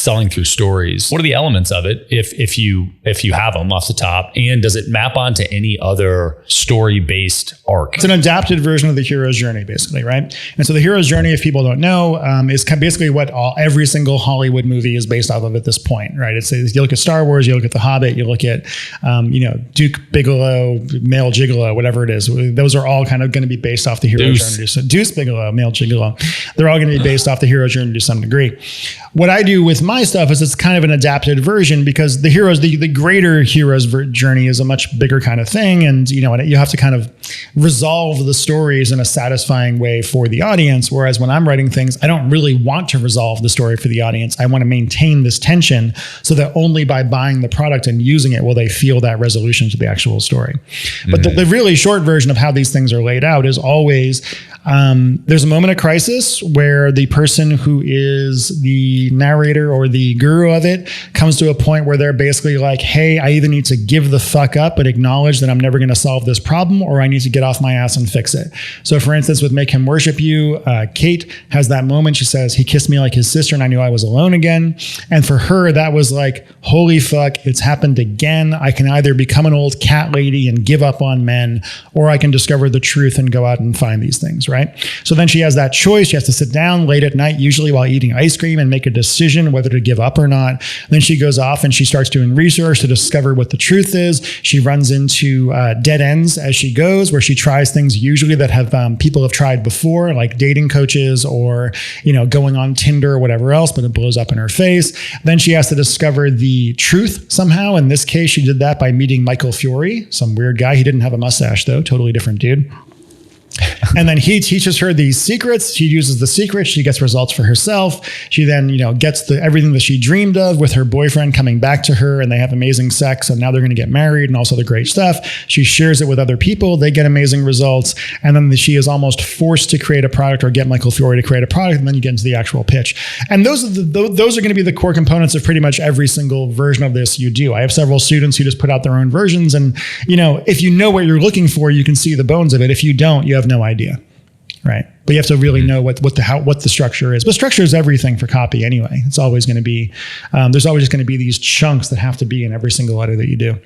selling through stories, what are the elements of it if you have them off the top? And does it map onto any other story-based arc? It's an adapted version of the hero's journey, basically, right? And so the hero's journey, if people don't know, is basically what every single Hollywood movie is based off of at this point, right? It's you look at Star Wars, you look at The Hobbit, you look at Duke Bigelow, Male Gigolo, whatever it is. Those are all kind of going to be based off the hero's journey. So Deuce Bigelow, Male Gigolo, they're all going to be based off the hero's journey to some degree. What I do with my stuff is it's kind of an adapted version, because the greater hero's journey is a much bigger kind of thing. And, you have to kind of resolve the stories in a satisfying way for the audience. Whereas when I'm writing things, I don't really want to resolve the story for the audience. I want to maintain this tension so that only by buying the product and using it will they feel that resolution to the actual story. But the really short version of how these things are laid out is always, there's a moment of crisis where the person who is the narrator or the guru of it comes to a point where they're basically like, hey, I either need to give the fuck up and acknowledge that I'm never going to solve this problem, or I need to get off my ass and fix it. So for instance, with Make Him Worship You, Kate has that moment. She says, he kissed me like his sister and I knew I was alone again. And for her, that was like, holy fuck, it's happened again. I can either become an old cat lady and give up on men, or I can discover the truth and go out and find these things, right? So then she has that choice. She has to sit down late at night, usually while eating ice cream, and make a decision whether to give up or not. Then she goes off and she starts doing research to discover what the truth is. She runs into dead ends as she goes, where she tries things usually that have people have tried before, like dating coaches or going on Tinder or whatever else, but it blows up in her face. Then she has to discover the truth somehow. In this case, she did that by meeting Michael Fiore, some weird guy. He didn't have a mustache though, totally different dude. And then he teaches her these secrets. She uses the secrets. She gets results for herself. She then, gets everything that she dreamed of with her boyfriend coming back to her, and they have amazing sex. And now they're going to get married and all the great stuff. She shares it with other people. They get amazing results. And then she is almost forced to create a product or get Michael Fiore to create a product. And then you get into the actual pitch. And those are going to be the core components of pretty much every single version of this you do. I have several students who just put out their own versions. And, if you know what you're looking for, you can see the bones of it. If you don't, you have no idea. Right. But you have to really know what the structure is. But structure is everything for copy anyway. It's always going to be, there's always just going to be these chunks that have to be in every single letter that you do.